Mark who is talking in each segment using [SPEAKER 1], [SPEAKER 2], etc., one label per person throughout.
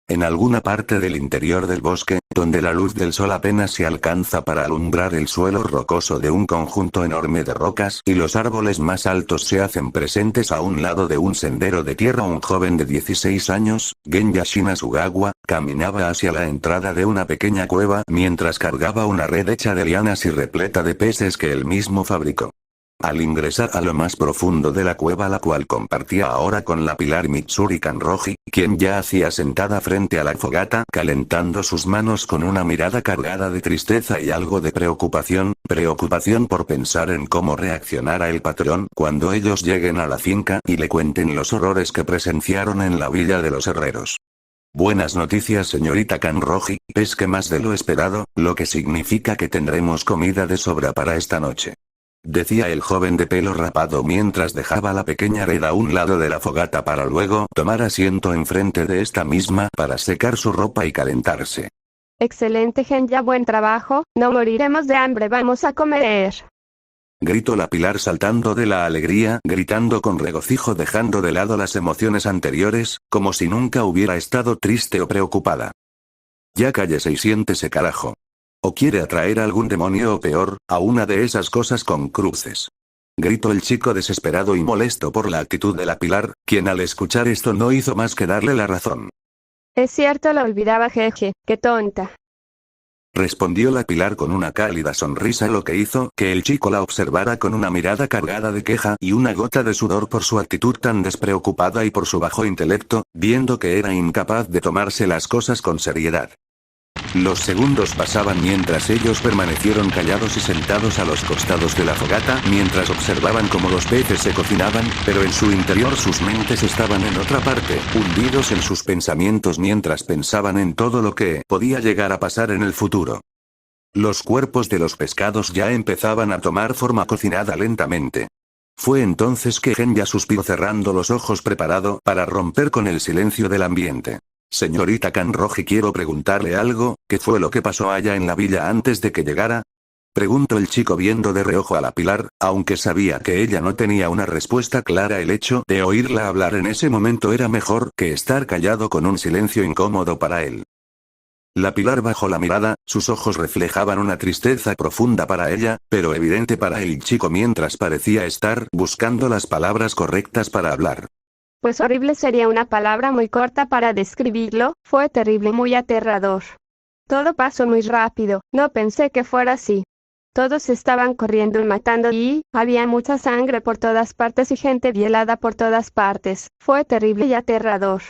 [SPEAKER 1] En alguna parte del interior del bosque, donde la luz del sol apenas se alcanza para alumbrar el suelo rocoso de un conjunto enorme de rocas y los árboles más altos se hacen presentes a un lado de un sendero de tierra, un joven de 16 años, Genya Shinasugawa, caminaba hacia la entrada de una pequeña cueva mientras cargaba una red hecha de lianas y repleta de peces que él mismo fabricó. Al ingresar a lo más profundo de la cueva, la cual compartía ahora con la pilar Mitsuri Kanroji, quien ya hacía sentada frente a la fogata calentando sus manos con una mirada cargada de tristeza y algo de preocupación por pensar en cómo reaccionará el patrón cuando ellos lleguen a la finca y le cuenten los horrores que presenciaron en la villa de los herreros. Buenas noticias, señorita Kanroji, pesque más de lo esperado, lo que significa que tendremos comida de sobra para esta noche. Decía el joven de pelo rapado mientras dejaba la pequeña red a un lado de la fogata para luego tomar asiento enfrente de esta misma para secar su ropa y calentarse.
[SPEAKER 2] Excelente, Genya, buen trabajo, no moriremos de hambre, vamos a comer.
[SPEAKER 1] Gritó la Pilar saltando de la alegría, gritando con regocijo dejando de lado las emociones anteriores, como si nunca hubiera estado triste o preocupada. Ya cállese y siéntese, carajo. ¿O quiere atraer a algún demonio o peor, a una de esas cosas con cruces? Gritó el chico desesperado y molesto por la actitud de la Pilar, quien al escuchar esto no hizo más que darle la razón.
[SPEAKER 2] Es cierto, lo olvidaba, jeje, qué tonta.
[SPEAKER 1] Respondió la Pilar con una cálida sonrisa, lo que hizo que el chico la observara con una mirada cargada de queja y una gota de sudor por su actitud tan despreocupada y por su bajo intelecto, viendo que era incapaz de tomarse las cosas con seriedad. Los segundos pasaban mientras ellos permanecieron callados y sentados a los costados de la fogata mientras observaban cómo los peces se cocinaban, pero en su interior sus mentes estaban en otra parte, hundidos en sus pensamientos mientras pensaban en todo lo que podía llegar a pasar en el futuro. Los cuerpos de los pescados ya empezaban a tomar forma cocinada lentamente. Fue entonces que Genya suspiró cerrando los ojos preparado para romper con el silencio del ambiente. Señorita Kanroji, quiero preguntarle algo, ¿qué fue lo que pasó allá en la villa antes de que llegara? Preguntó el chico viendo de reojo a la Pilar, aunque sabía que ella no tenía una respuesta clara. El hecho de oírla hablar en ese momento era mejor que estar callado con un silencio incómodo para él. La Pilar bajó la mirada, sus ojos reflejaban una tristeza profunda para ella, pero evidente para el chico mientras parecía estar buscando las palabras correctas para hablar.
[SPEAKER 2] Pues horrible sería una palabra muy corta para describirlo, fue terrible, muy aterrador. Todo pasó muy rápido, no pensé que fuera así. Todos estaban corriendo y matando y había mucha sangre por todas partes y gente violada por todas partes, fue terrible y aterrador.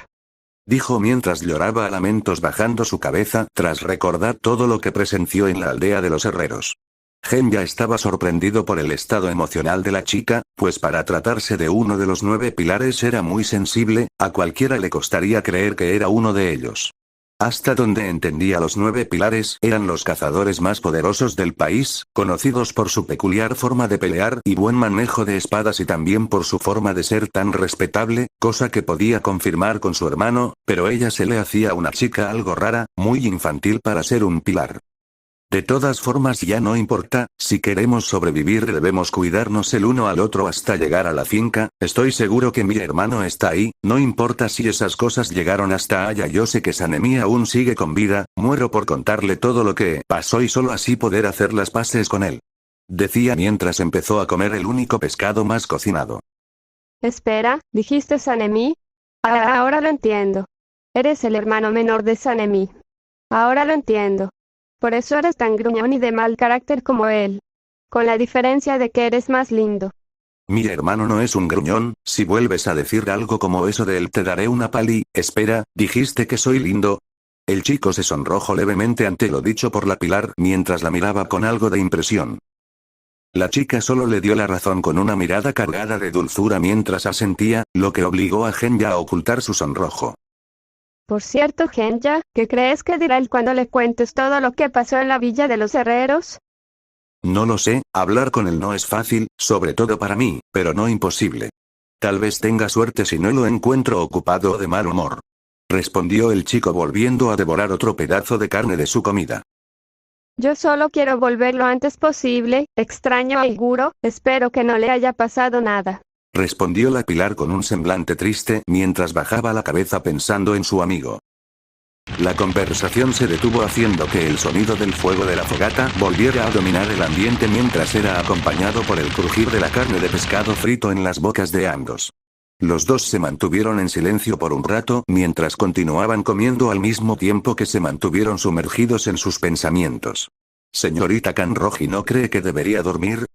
[SPEAKER 1] Dijo mientras lloraba a lamentos bajando su cabeza tras recordar todo lo que presenció en la aldea de los herreros. Genya estaba sorprendido por el estado emocional de la chica, pues para tratarse de uno de los 9 pilares era muy sensible, a cualquiera le costaría creer que era uno de ellos. Hasta donde entendía, los 9 pilares eran los cazadores más poderosos del país, conocidos por su peculiar forma de pelear y buen manejo de espadas y también por su forma de ser tan respetable, cosa que podía confirmar con su hermano, pero ella se le hacía una chica algo rara, muy infantil para ser un pilar. De todas formas, ya no importa, si queremos sobrevivir debemos cuidarnos el uno al otro hasta llegar a la finca. Estoy seguro que mi hermano está ahí, no importa si esas cosas llegaron hasta allá, yo sé que Sanemi aún sigue con vida, muero por contarle todo lo que pasó y solo así poder hacer las paces con él. Decía mientras empezó a comer el único pescado más cocinado.
[SPEAKER 2] Espera, ¿dijiste Sanemi? Ahora lo entiendo. Eres el hermano menor de Sanemi. Ahora lo entiendo. Por eso eres tan gruñón y de mal carácter como él. Con la diferencia de que eres más lindo.
[SPEAKER 1] Mi hermano no es un gruñón, si vuelves a decir algo como eso de él te daré una pali. Espera, ¿dijiste que soy lindo? El chico se sonrojó levemente ante lo dicho por la Pilar mientras la miraba con algo de impresión. La chica solo le dio la razón con una mirada cargada de dulzura mientras asentía, lo que obligó a Genya a ocultar su sonrojo.
[SPEAKER 2] Por cierto, Genya, ¿qué crees que dirá él cuando le cuentes todo lo que pasó en la villa de los herreros?
[SPEAKER 1] No lo sé, hablar con él no es fácil, sobre todo para mí, pero no imposible. Tal vez tenga suerte si no lo encuentro ocupado o de mal humor. Respondió el chico volviendo a devorar otro pedazo de carne de su comida.
[SPEAKER 2] Yo solo quiero volver lo antes posible, extraño a Iguro, espero que no le haya pasado nada.
[SPEAKER 1] Respondió la Pilar con un semblante triste mientras bajaba la cabeza pensando en su amigo. La conversación se detuvo haciendo que el sonido del fuego de la fogata volviera a dominar el ambiente mientras era acompañado por el crujir de la carne de pescado frito en las bocas de ambos. Los dos se mantuvieron en silencio por un rato mientras continuaban comiendo al mismo tiempo que se mantuvieron sumergidos en sus pensamientos. Señorita Kanroji, ¿no cree que debería dormir?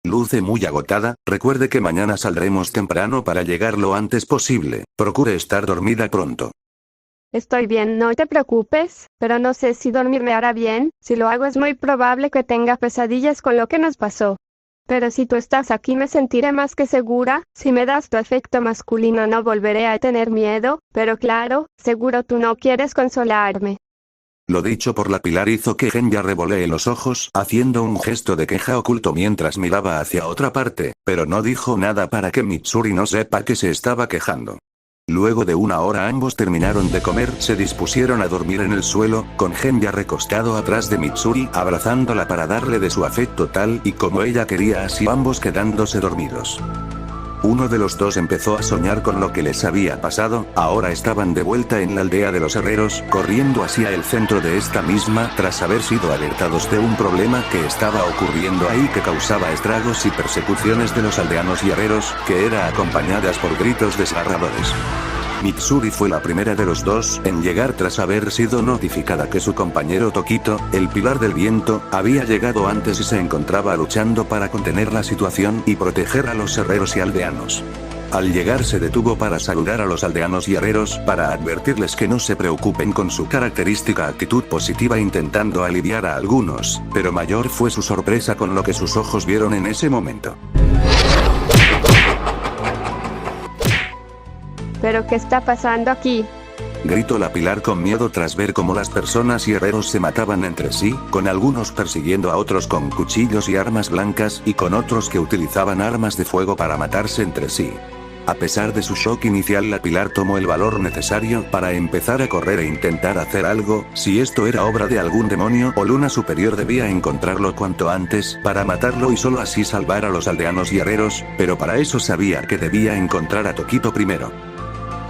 [SPEAKER 1] Luce muy agotada, recuerde que mañana saldremos temprano para llegar lo antes posible, procure estar dormida pronto.
[SPEAKER 2] Estoy bien, no te preocupes, pero no sé si dormir me hará bien, si lo hago es muy probable que tenga pesadillas con lo que nos pasó. Pero si tú estás aquí me sentiré más que segura, si me das tu afecto masculino no volveré a tener miedo, pero claro, seguro tú no quieres consolarme.
[SPEAKER 1] Lo dicho por la Pilar hizo que Genya revolee los ojos, haciendo un gesto de queja oculto mientras miraba hacia otra parte, pero no dijo nada para que Mitsuri no sepa que se estaba quejando. Luego de una hora ambos terminaron de comer, se dispusieron a dormir en el suelo, con Genya recostado atrás de Mitsuri, abrazándola para darle de su afecto tal y como ella quería, así ambos quedándose dormidos. Uno de los dos empezó a soñar con lo que les había pasado, ahora estaban de vuelta en la aldea de los herreros, corriendo hacia el centro de esta misma, tras haber sido alertados de un problema que estaba ocurriendo ahí que causaba estragos y persecuciones de los aldeanos y herreros, que era acompañadas por gritos desgarradores. Mitsuri fue la primera de los dos en llegar tras haber sido notificada que su compañero Tokito, el pilar del viento, había llegado antes y se encontraba luchando para contener la situación y proteger a los herreros y aldeanos. Al llegar se detuvo para saludar a los aldeanos y herreros para advertirles que no se preocupen con su característica actitud positiva intentando aliviar a algunos, pero mayor fue su sorpresa con lo que sus ojos vieron en ese momento.
[SPEAKER 2] ¿Pero qué está pasando aquí?
[SPEAKER 1] Gritó la Pilar con miedo tras ver cómo las personas y herreros se mataban entre sí, con algunos persiguiendo a otros con cuchillos y armas blancas y con otros que utilizaban armas de fuego para matarse entre sí. A pesar de su shock inicial, la Pilar tomó el valor necesario para empezar a correr e intentar hacer algo. Si esto era obra de algún demonio o luna superior, debía encontrarlo cuanto antes para matarlo y solo así salvar a los aldeanos y herreros, pero para eso sabía que debía encontrar a Tokito primero.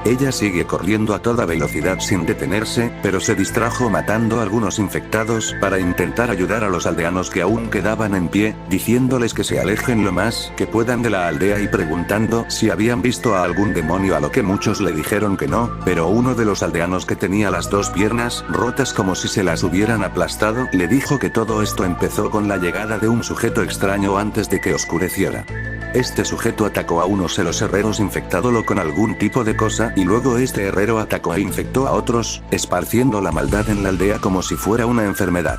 [SPEAKER 1] Ella sigue corriendo a toda velocidad sin detenerse, pero se distrajo matando a algunos infectados para intentar ayudar a los aldeanos que aún quedaban en pie, diciéndoles que se alejen lo más que puedan de la aldea y preguntando si habían visto a algún demonio, a lo que muchos le dijeron que no, pero uno de los aldeanos, que tenía las dos piernas rotas como si se las hubieran aplastado, le dijo que todo esto empezó con la llegada de un sujeto extraño antes de que oscureciera. Este sujeto atacó a unos de los herreros infectándolo con algún tipo de cosa y luego este herrero atacó e infectó a otros, esparciendo la maldad en la aldea como si fuera una enfermedad.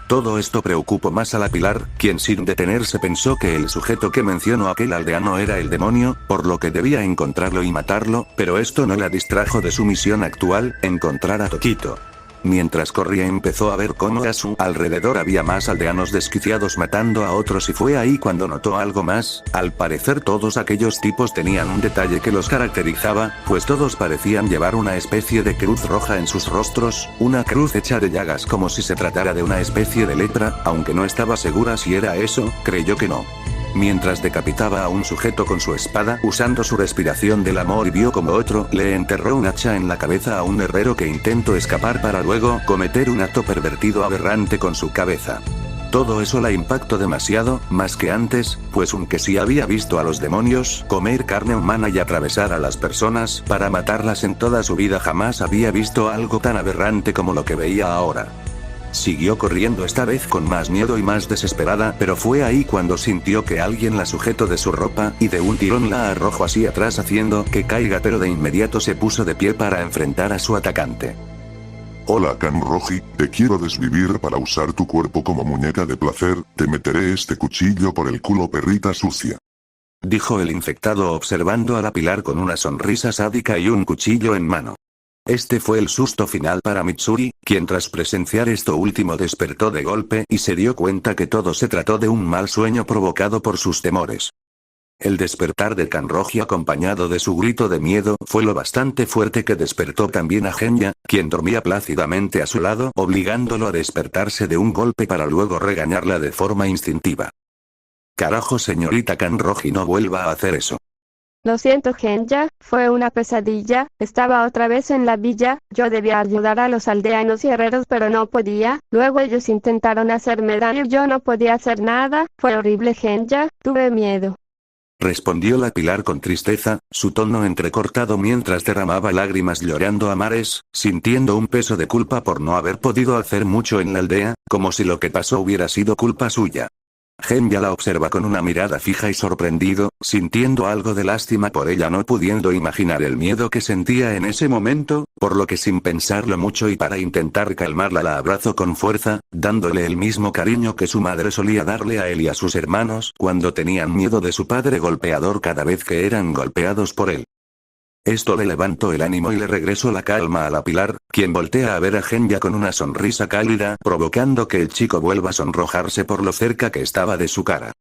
[SPEAKER 1] Todo esto preocupó más a la Pilar, quien sin detenerse pensó que el sujeto que mencionó aquel aldeano era el demonio, por lo que debía encontrarlo y matarlo, pero esto no la distrajo de su misión actual, encontrar a Tokito. Mientras corría empezó a ver cómo a su alrededor había más aldeanos desquiciados matando a otros y fue ahí cuando notó algo más. Al parecer todos aquellos tipos tenían un detalle que los caracterizaba, pues todos parecían llevar una especie de cruz roja en sus rostros, una cruz hecha de llagas como si se tratara de una especie de lepra, aunque no estaba segura si era eso, creyó que no. Mientras decapitaba a un sujeto con su espada, usando su respiración del amor, y vio como otro le enterró un hacha en la cabeza a un herrero que intentó escapar para luego cometer un acto pervertido aberrante con su cabeza. Todo eso la impactó demasiado, más que antes, pues aunque sí había visto a los demonios comer carne humana y atravesar a las personas para matarlas en toda su vida, jamás había visto algo tan aberrante como lo que veía ahora. Siguió corriendo, esta vez con más miedo y más desesperada, pero fue ahí cuando sintió que alguien la sujetó de su ropa, y de un tirón la arrojó hacia atrás haciendo que caiga, pero de inmediato se puso de pie para enfrentar a su atacante.
[SPEAKER 3] Hola Kanroji, te quiero desvivir para usar tu cuerpo como muñeca de placer, te meteré este cuchillo por el culo, perrita sucia.
[SPEAKER 1] Dijo el infectado observando a la Pilar con una sonrisa sádica y un cuchillo en mano. Este fue el susto final para Mitsuri, quien tras presenciar esto último despertó de golpe y se dio cuenta que todo se trató de un mal sueño provocado por sus temores. El despertar de Kanroji acompañado de su grito de miedo fue lo bastante fuerte que despertó también a Genya, quien dormía plácidamente a su lado, obligándolo a despertarse de un golpe para luego regañarla de forma instintiva. Carajo, señorita Kanroji, no vuelva a hacer eso.
[SPEAKER 2] Lo siento, Genya, fue una pesadilla, estaba otra vez en la villa, yo debía ayudar a los aldeanos y herreros pero no podía, luego ellos intentaron hacerme daño y yo no podía hacer nada, fue horrible, Genya, tuve miedo.
[SPEAKER 1] Respondió la Pilar con tristeza, su tono entrecortado mientras derramaba lágrimas llorando a mares, sintiendo un peso de culpa por no haber podido hacer mucho en la aldea, como si lo que pasó hubiera sido culpa suya. Genya la observa con una mirada fija y sorprendido, sintiendo algo de lástima por ella no pudiendo imaginar el miedo que sentía en ese momento, por lo que sin pensarlo mucho y para intentar calmarla la abrazó con fuerza, dándole el mismo cariño que su madre solía darle a él y a sus hermanos cuando tenían miedo de su padre golpeador cada vez que eran golpeados por él. Esto le levantó el ánimo y le regresó la calma a la Pilar, quien voltea a ver a Genya con una sonrisa cálida, provocando que el chico vuelva a sonrojarse por lo cerca que estaba de su cara.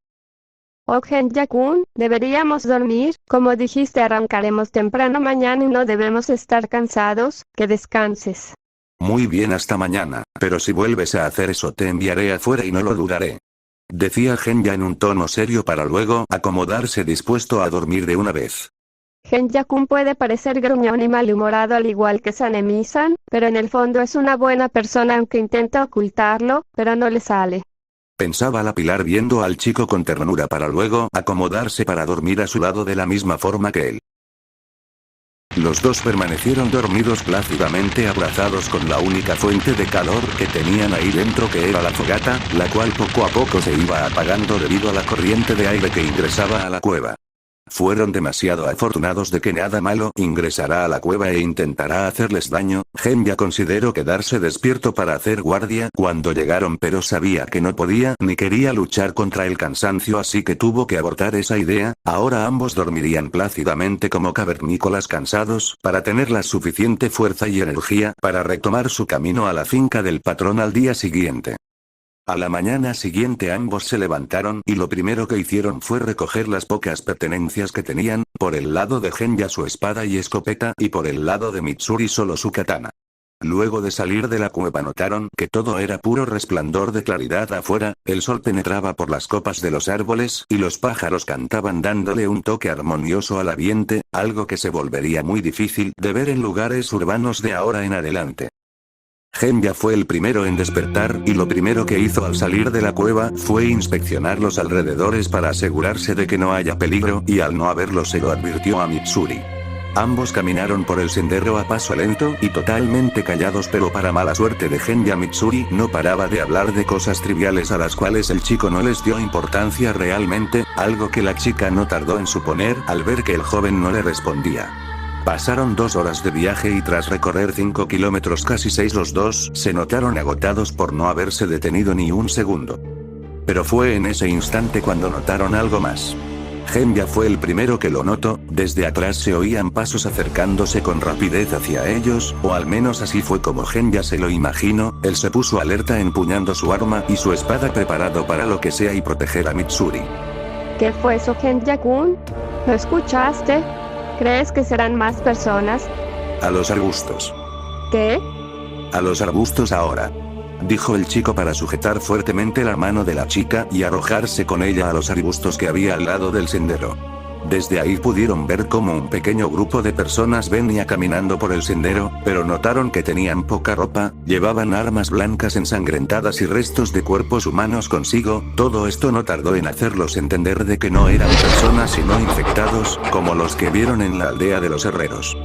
[SPEAKER 2] Oh, Genya-kun, deberíamos dormir, como dijiste arrancaremos temprano mañana y no debemos estar cansados, que descanses.
[SPEAKER 1] Muy bien, hasta mañana, pero si vuelves a hacer eso te enviaré afuera y no lo dudaré. Decía Genya en un tono serio para luego acomodarse dispuesto a dormir de una vez.
[SPEAKER 2] Genya-kun puede parecer gruñón y malhumorado al igual que Sanemi-san, pero en el fondo es una buena persona aunque intenta ocultarlo, pero no le sale.
[SPEAKER 1] Pensaba la Pilar viendo al chico con ternura para luego acomodarse para dormir a su lado de la misma forma que él. Los dos permanecieron dormidos plácidamente abrazados con la única fuente de calor que tenían ahí dentro que era la fogata, la cual poco a poco se iba apagando debido a la corriente de aire que ingresaba a la cueva. Fueron demasiado afortunados de que nada malo ingresará a la cueva e intentará hacerles daño. Genya consideró quedarse despierto para hacer guardia cuando llegaron pero sabía que no podía ni quería luchar contra el cansancio así que tuvo que abortar esa idea. Ahora ambos dormirían plácidamente como cavernícolas cansados para tener la suficiente fuerza y energía para retomar su camino a la finca del patrón al día siguiente. A la mañana siguiente ambos se levantaron y lo primero que hicieron fue recoger las pocas pertenencias que tenían, por el lado de Genya su espada y escopeta y por el lado de Mitsuri solo su katana. Luego de salir de la cueva notaron que todo era puro resplandor de claridad afuera, el sol penetraba por las copas de los árboles y los pájaros cantaban dándole un toque armonioso al ambiente, algo que se volvería muy difícil de ver en lugares urbanos de ahora en adelante. Genya fue el primero en despertar y lo primero que hizo al salir de la cueva fue inspeccionar los alrededores para asegurarse de que no haya peligro y al no haberlo se lo advirtió a Mitsuri. Ambos caminaron por el sendero a paso lento y totalmente callados pero para mala suerte de Genya Mitsuri no paraba de hablar de cosas triviales a las cuales el chico no les dio importancia realmente, algo que la chica no tardó en suponer al ver que el joven no le respondía. Pasaron 2 horas de viaje y tras recorrer 5 kilómetros casi 6 los dos se notaron agotados por no haberse detenido ni un segundo. Pero fue en ese instante cuando notaron algo más. Genya fue el primero que lo notó, desde atrás se oían pasos acercándose con rapidez hacia ellos, o al menos así fue como Genya se lo imaginó. Él se puso alerta empuñando su arma y su espada preparado para lo que sea y proteger a Mitsuri.
[SPEAKER 2] ¿Qué fue eso, Genya-kun? ¿Lo escuchaste? ¿Crees que serán más personas?
[SPEAKER 1] A los arbustos.
[SPEAKER 2] ¿Qué?
[SPEAKER 1] A los arbustos ahora. Dijo el chico para sujetar fuertemente la mano de la chica y arrojarse con ella a los arbustos que había al lado del sendero. Desde ahí pudieron ver cómo un pequeño grupo de personas venía caminando por el sendero, pero notaron que tenían poca ropa, llevaban armas blancas ensangrentadas y restos de cuerpos humanos consigo. Todo esto no tardó en hacerlos entender de que no eran personas sino infectados, como los que vieron en la aldea de los herreros.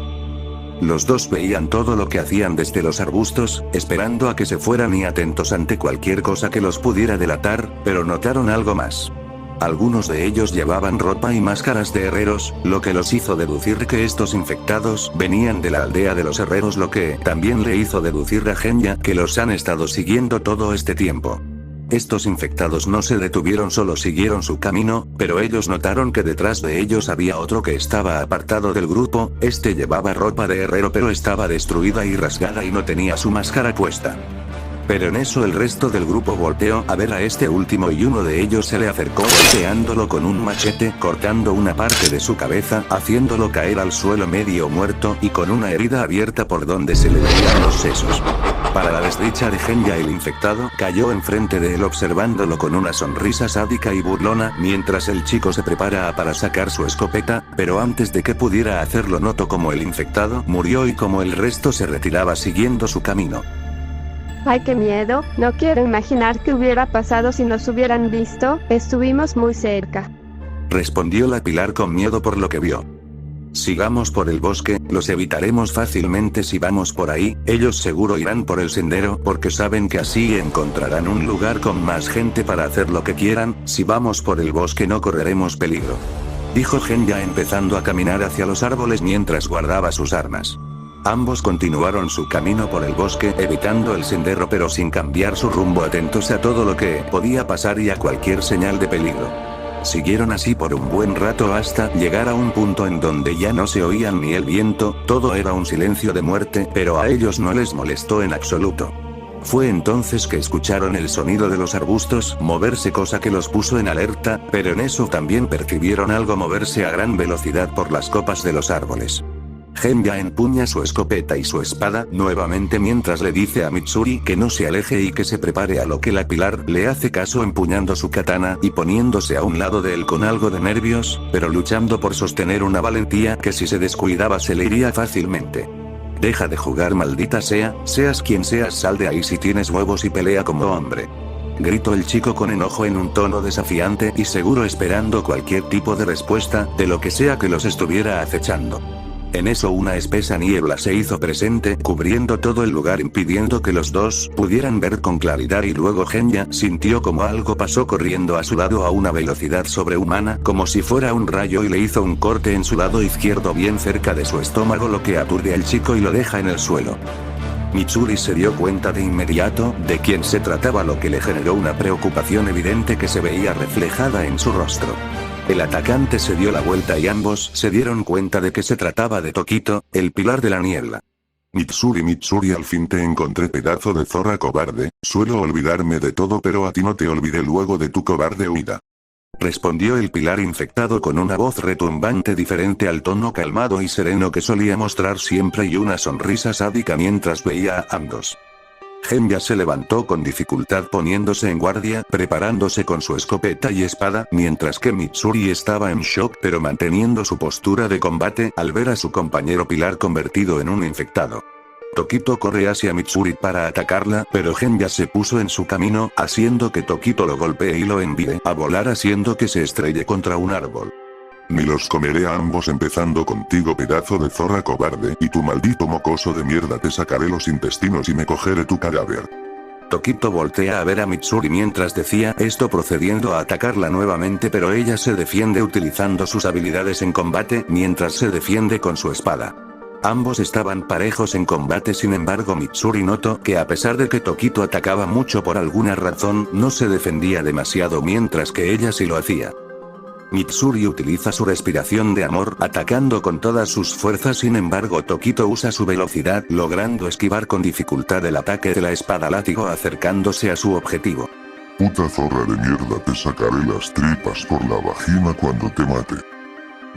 [SPEAKER 1] Los dos veían todo lo que hacían desde los arbustos, esperando a que se fueran y atentos ante cualquier cosa que los pudiera delatar, pero notaron algo más. Algunos de ellos llevaban ropa y máscaras de herreros, lo que los hizo deducir que estos infectados venían de la aldea de los herreros, lo que también le hizo deducir a Genya que los han estado siguiendo todo este tiempo. Estos infectados no se detuvieron, solo siguieron su camino, pero ellos notaron que detrás de ellos había otro que estaba apartado del grupo. Este llevaba ropa de herrero pero estaba destruida y rasgada y no tenía su máscara puesta. Pero en eso el resto del grupo volteó a ver a este último y uno de ellos se le acercó golpeándolo con un machete, cortando una parte de su cabeza, haciéndolo caer al suelo medio muerto y con una herida abierta por donde se le veían los sesos. Para la desdicha de Genya, el infectado cayó enfrente de él observándolo con una sonrisa sádica y burlona, mientras el chico se prepara para sacar su escopeta, pero antes de que pudiera hacerlo notó como el infectado murió y como el resto se retiraba siguiendo su camino.
[SPEAKER 2] ¡Ay, qué miedo! No quiero imaginar qué hubiera pasado si nos hubieran visto, estuvimos muy cerca.
[SPEAKER 1] Respondió la Pilar con miedo por lo que vio. Sigamos por el bosque, los evitaremos fácilmente si vamos por ahí, ellos seguro irán por el sendero porque saben que así encontrarán un lugar con más gente para hacer lo que quieran, si vamos por el bosque no correremos peligro. Dijo Genya empezando a caminar hacia los árboles mientras guardaba sus armas. Ambos continuaron su camino por el bosque evitando el sendero pero sin cambiar su rumbo, atentos a todo lo que podía pasar y a cualquier señal de peligro. Siguieron así por un buen rato hasta llegar a un punto en donde ya no se oían ni el viento, todo era un silencio de muerte, pero a ellos no les molestó en absoluto. Fue entonces que escucharon el sonido de los arbustos moverse, cosa que los puso en alerta, pero en eso también percibieron algo moverse a gran velocidad por las copas de los árboles. Genya empuña su escopeta y su espada nuevamente mientras le dice a Mitsuri que no se aleje y que se prepare, a lo que la Pilar le hace caso empuñando su katana y poniéndose a un lado de él con algo de nervios, pero luchando por sostener una valentía que si se descuidaba se le iría fácilmente. Deja de jugar, maldita sea, seas quien seas, sal de ahí si tienes huevos y pelea como hombre. Gritó el chico con enojo en un tono desafiante y seguro esperando cualquier tipo de respuesta, de lo que sea que los estuviera acechando. En eso una espesa niebla se hizo presente, cubriendo todo el lugar impidiendo que los dos pudieran ver con claridad y luego Genya sintió como algo pasó corriendo a su lado a una velocidad sobrehumana, como si fuera un rayo, y le hizo un corte en su lado izquierdo bien cerca de su estómago, lo que aturde al chico y lo deja en el suelo. Mitsuri se dio cuenta de inmediato de quién se trataba, lo que le generó una preocupación evidente que se veía reflejada en su rostro. El atacante se dio la vuelta y ambos se dieron cuenta de que se trataba de Tokito, el pilar de la niebla.
[SPEAKER 3] Mitsuri, al fin te encontré, pedazo de zorra cobarde, suelo olvidarme de todo pero a ti no te olvidé luego de tu cobarde huida.
[SPEAKER 1] Respondió el pilar infectado con una voz retumbante diferente al tono calmado y sereno que solía mostrar siempre y una sonrisa sádica mientras veía a ambos. Genya se levantó con dificultad poniéndose en guardia, preparándose con su escopeta y espada, mientras que Mitsuri estaba en shock pero manteniendo su postura de combate al ver a su compañero pilar convertido en un infectado. Tokito corre hacia Mitsuri para atacarla, pero Genya se puso en su camino, haciendo que Tokito lo golpee y lo envíe a volar, haciendo que se estrelle contra un árbol.
[SPEAKER 3] Me los comeré a ambos, empezando contigo, pedazo de zorra cobarde, y tu maldito mocoso de mierda, te sacaré los intestinos y me cogeré tu cadáver.
[SPEAKER 1] Tokito voltea a ver a Mitsuri mientras decía esto, procediendo a atacarla nuevamente, pero ella se defiende utilizando sus habilidades en combate mientras se defiende con su espada. Ambos estaban parejos en combate, sin embargo Mitsuri notó que a pesar de que Tokito atacaba mucho, por alguna razón no se defendía demasiado mientras que ella sí lo hacía. Mitsuri utiliza su respiración de amor atacando con todas sus fuerzas, sin embargo Tokito usa su velocidad logrando esquivar con dificultad el ataque de la espada látigo acercándose a su objetivo.
[SPEAKER 3] Puta zorra de mierda, te sacaré las tripas por la vagina cuando te mate.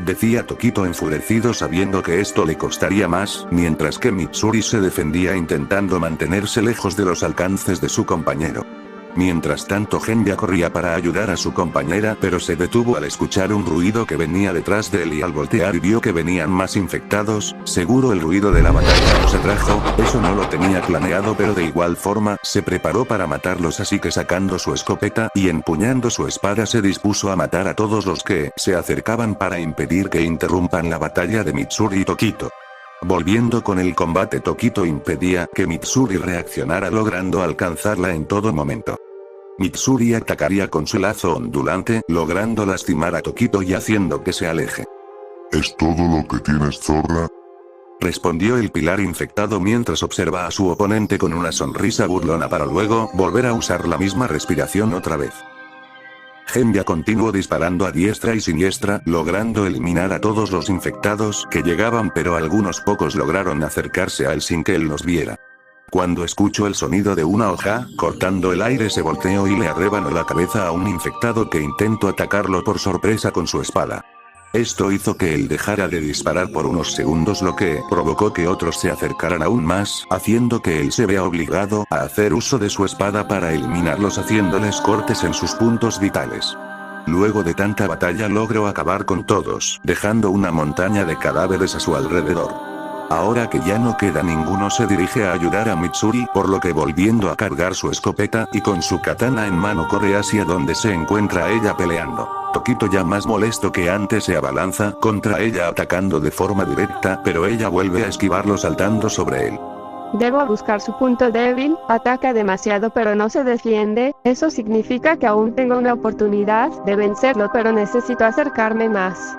[SPEAKER 1] Decía Tokito enfurecido sabiendo que esto le costaría más, mientras que Mitsuri se defendía intentando mantenerse lejos de los alcances de su compañero. Mientras tanto Genya corría para ayudar a su compañera pero se detuvo al escuchar un ruido que venía detrás de él y al voltear vio que venían más infectados, seguro el ruido de la batalla los atrajo, eso no lo tenía planeado pero de igual forma se preparó para matarlos, así que sacando su escopeta y empuñando su espada se dispuso a matar a todos los que se acercaban para impedir que interrumpan la batalla de Mitsuri y Tokito. Volviendo con el combate, Tokito impedía que Mitsuri reaccionara logrando alcanzarla en todo momento. Mitsuri atacaría con su lazo ondulante, logrando lastimar a Tokito y haciendo que se aleje.
[SPEAKER 3] ¿Es todo lo que tienes, zorra?
[SPEAKER 1] Respondió el pilar infectado mientras observa a su oponente con una sonrisa burlona para luego volver a usar la misma respiración otra vez. Genya continuó disparando a diestra y siniestra, logrando eliminar a todos los infectados que llegaban, pero algunos pocos lograron acercarse a él sin que él los viera. Cuando escuchó el sonido de una hoja cortando el aire se volteó y le arrebanó la cabeza a un infectado que intentó atacarlo por sorpresa con su espada. Esto hizo que él dejara de disparar por unos segundos, lo que provocó que otros se acercaran aún más, haciendo que él se vea obligado a hacer uso de su espada para eliminarlos haciéndoles cortes en sus puntos vitales. Luego de tanta batalla logró acabar con todos, dejando una montaña de cadáveres a su alrededor. Ahora que ya no queda ninguno, se dirige a ayudar a Mitsuri, por lo que volviendo a cargar su escopeta y con su katana en mano corre hacia donde se encuentra ella peleando. Tokito, ya más molesto que antes, se abalanza contra ella atacando de forma directa, pero ella vuelve a esquivarlo saltando sobre él.
[SPEAKER 2] Debo buscar su punto débil, ataca demasiado pero no se defiende, eso significa que aún tengo una oportunidad de vencerlo, pero necesito acercarme más.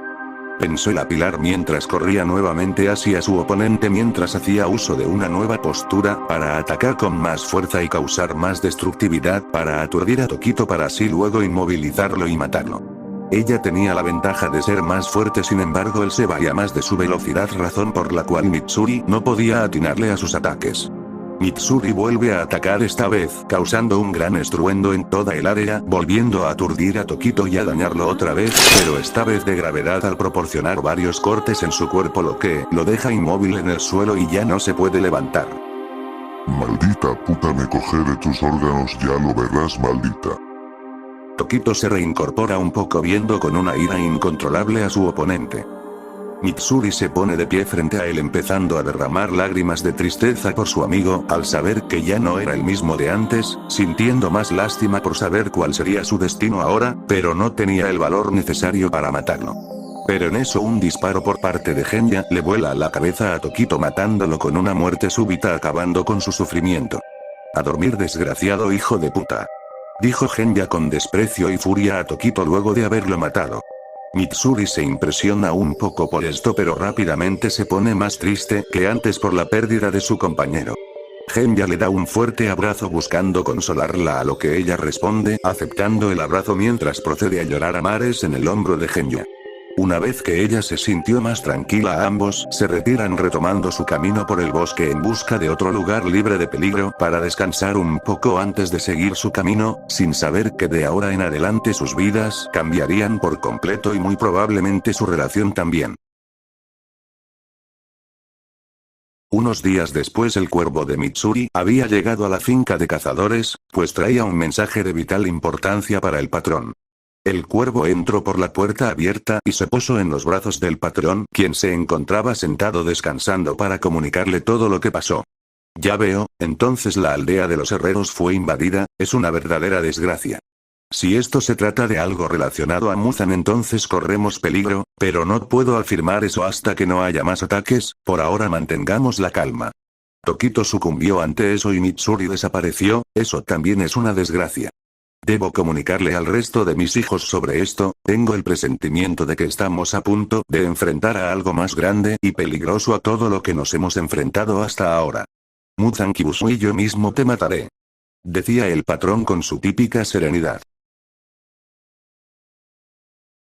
[SPEAKER 1] Pensó la Pilar mientras corría nuevamente hacia su oponente, mientras hacía uso de una nueva postura para atacar con más fuerza y causar más destructividad para aturdir a Tokito para así luego inmovilizarlo y matarlo. Ella tenía la ventaja de ser más fuerte, sin embargo él se vaya más de su velocidad, razón por la cual Mitsuri no podía atinarle a sus ataques. Mitsuri vuelve a atacar, esta vez causando un gran estruendo en toda el área, volviendo a aturdir a Tokito y a dañarlo otra vez, pero esta vez de gravedad al proporcionar varios cortes en su cuerpo, lo que lo deja inmóvil en el suelo y ya no se puede levantar.
[SPEAKER 3] Maldita puta, me cogeré tus órganos, ya lo verás, maldita.
[SPEAKER 1] Tokito se reincorpora un poco viendo con una ira incontrolable a su oponente. Mitsuri se pone de pie frente a él, empezando a derramar lágrimas de tristeza por su amigo, al saber que ya no era el mismo de antes, sintiendo más lástima por saber cuál sería su destino ahora, pero no tenía el valor necesario para matarlo. Pero en eso un disparo por parte de Genya le vuela a la cabeza a Tokito, matándolo con una muerte súbita, acabando con su sufrimiento. A dormir, desgraciado hijo de puta, dijo Genya con desprecio y furia a Tokito luego de haberlo matado. Mitsuri se impresiona un poco por esto, pero rápidamente se pone más triste que antes por la pérdida de su compañero. Genya le da un fuerte abrazo buscando consolarla, a lo que ella responde aceptando el abrazo mientras procede a llorar a mares en el hombro de Genya. Una vez que ella se sintió más tranquila, ambos se retiran retomando su camino por el bosque en busca de otro lugar libre de peligro para descansar un poco antes de seguir su camino, sin saber que de ahora en adelante sus vidas cambiarían por completo y muy probablemente su relación también. Unos días después, el cuervo de Mitsuri había llegado a la finca de cazadores, pues traía un mensaje de vital importancia para el patrón. El cuervo entró por la puerta abierta y se posó en los brazos del patrón, quien se encontraba sentado descansando, para comunicarle todo lo que pasó. Ya veo, entonces la aldea de los herreros fue invadida, es una verdadera desgracia. Si esto se trata de algo relacionado a Muzan, entonces corremos peligro, pero no puedo afirmar eso hasta que no haya más ataques, por ahora mantengamos la calma. Tokito sucumbió ante eso y Mitsuri desapareció, eso también es una desgracia. Debo comunicarle al resto de mis hijos sobre esto, tengo el presentimiento de que estamos a punto de enfrentar a algo más grande y peligroso a todo lo que nos hemos enfrentado hasta ahora. Muzan Kibusu y yo mismo te mataré, decía el patrón con su típica serenidad.